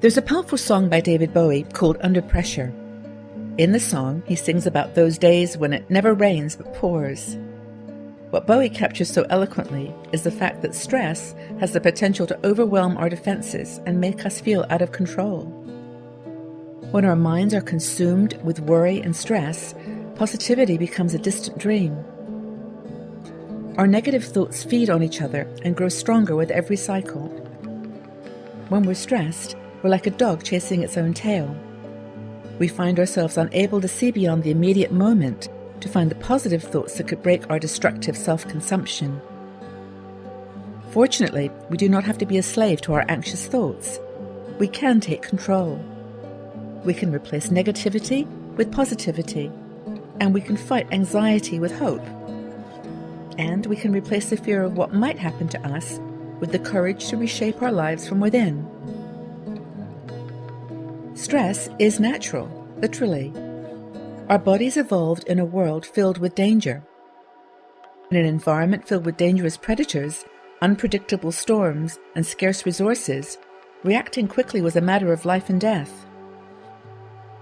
There's a powerful song by David Bowie called Under Pressure. In the song, he sings about those days when it never rains but pours. What Bowie captures so eloquently is the fact that stress has the potential to overwhelm our defenses and make us feel out of control. When our minds are consumed with worry and stress, positivity becomes a distant dream. Our negative thoughts feed on each other and grow stronger with every cycle. When we're stressed, we're like a dog chasing its own tail. We find ourselves unable to see beyond the immediate moment to find the positive thoughts that could break our destructive self-consumption. Fortunately, we do not have to be a slave to our anxious thoughts. We can take control. We can replace negativity with positivity, and we can fight anxiety with hope. And we can replace the fear of what might happen to us with the courage to reshape our lives from within. Stress is natural, literally. Our bodies evolved in a world filled with danger. In an environment filled with dangerous predators, unpredictable storms, and scarce resources, reacting quickly was a matter of life and death.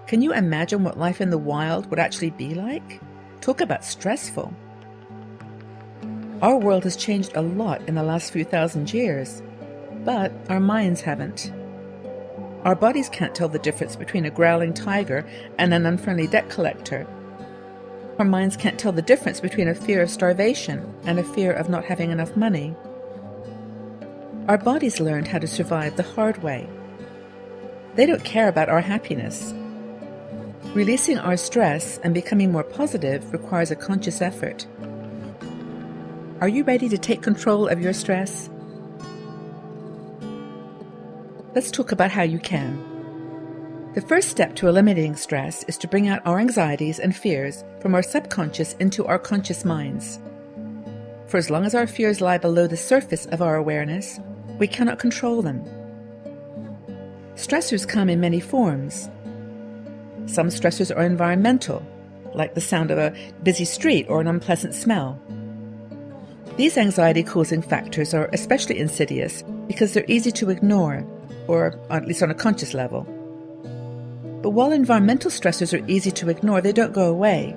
Can you imagine what life in the wild would actually be like? Talk about stressful. Our world has changed a lot in the last few thousand years, but our minds haven't. Our bodies can't tell the difference between a growling tiger and an unfriendly debt collector. Our minds can't tell the difference between a fear of starvation and a fear of not having enough money. Our bodies learned how to survive the hard way. They don't care about our happiness. Releasing our stress and becoming more positive requires a conscious effort. Are you ready to take control of your stress? Let's talk about how you can. The first step to eliminating stress is to bring out our anxieties and fears from our subconscious into our conscious minds. For as long as our fears lie below the surface of our awareness, we cannot control them. Stressors come in many forms. Some stressors are environmental, like the sound of a busy street or an unpleasant smell. These anxiety-causing factors are especially insidious because they're easy to ignore, or at least on a conscious level. But while environmental stressors are easy to ignore, they don't go away.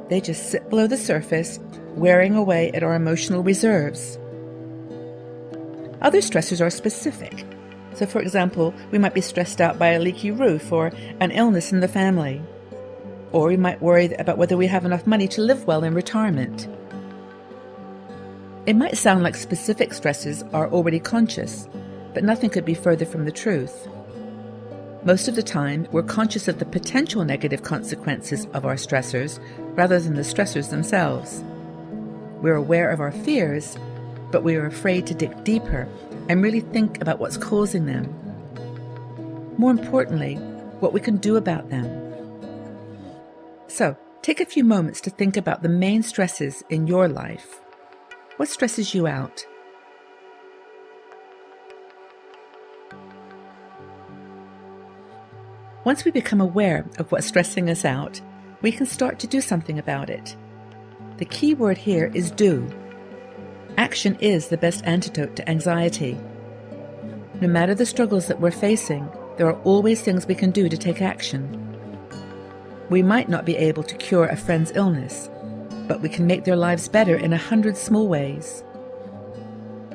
They just sit below the surface, wearing away at our emotional reserves. Other stressors are specific. So, for example, we might be stressed out by a leaky roof or an illness in the family. Or we might worry about whether we have enough money to live well in retirement. It might sound like specific stresses are already conscious, but nothing could be further from the truth. Most of the time, we're conscious of the potential negative consequences of our stressors rather than the stressors themselves. We're aware of our fears, but we are afraid to dig deeper and really think about what's causing them. More importantly, what we can do about them. So, take a few moments to think about the main stresses in your life. What stresses you out? Once we become aware of what's stressing us out, we can start to do something about it. The key word here is do. Action is the best antidote to anxiety. No matter the struggles that we're facing, there are always things we can do to take action. We might not be able to cure a friend's illness, but we can make their lives better in 100 small ways.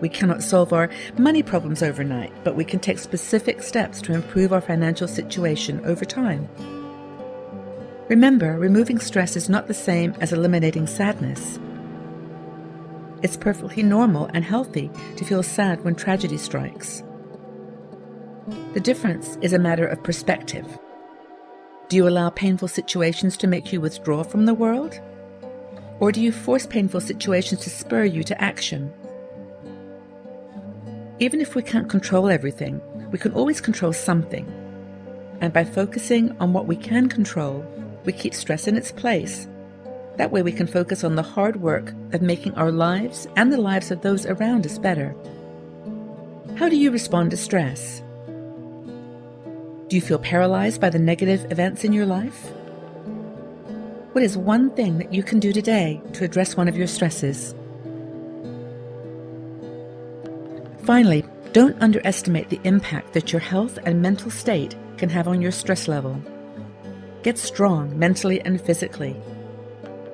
We cannot solve our money problems overnight, but we can take specific steps to improve our financial situation over time. Remember, removing stress is not the same as eliminating sadness. It's perfectly normal and healthy to feel sad when tragedy strikes. The difference is a matter of perspective. Do you allow painful situations to make you withdraw from the world? Or do you force painful situations to spur you to action? Even if we can't control everything, we can always control something. And by focusing on what we can control, we keep stress in its place. That way we can focus on the hard work of making our lives and the lives of those around us better. How do you respond to stress? Do you feel paralyzed by the negative events in your life? What is one thing that you can do today to address one of your stresses? Finally, Don't underestimate the impact that your health and mental state can have on your stress level. Get strong mentally and physically.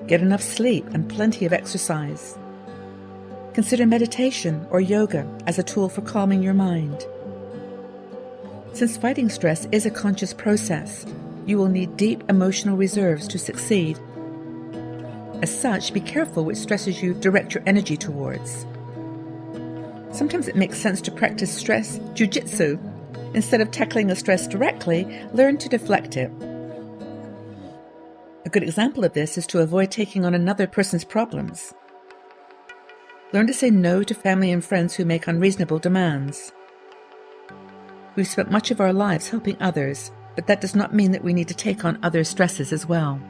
Get enough sleep and plenty of exercise. Consider meditation or yoga as a tool for calming your mind. Since fighting stress is a conscious process, you will need deep emotional reserves to succeed. As such, be careful which stresses you direct your energy towards. Sometimes it makes sense to practice stress jujitsu. Instead of tackling a stress directly, learn to deflect it. A good example of this is to avoid taking on another person's problems. Learn to say no to family and friends who make unreasonable demands. We've spent much of our lives helping others, but that does not mean that we need to take on other stresses as well.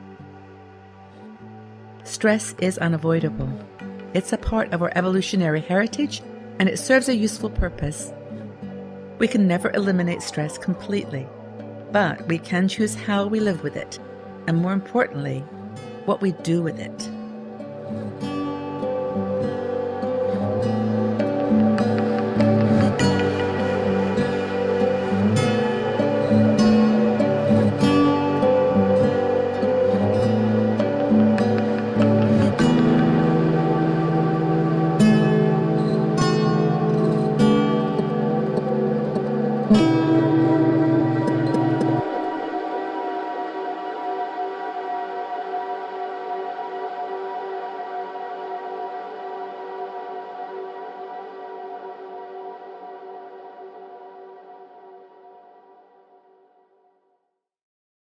Stress is unavoidable. It's a part of our evolutionary heritage, and it serves a useful purpose. We can never eliminate stress completely, but we can choose how we live with it, and more importantly, what we do with it.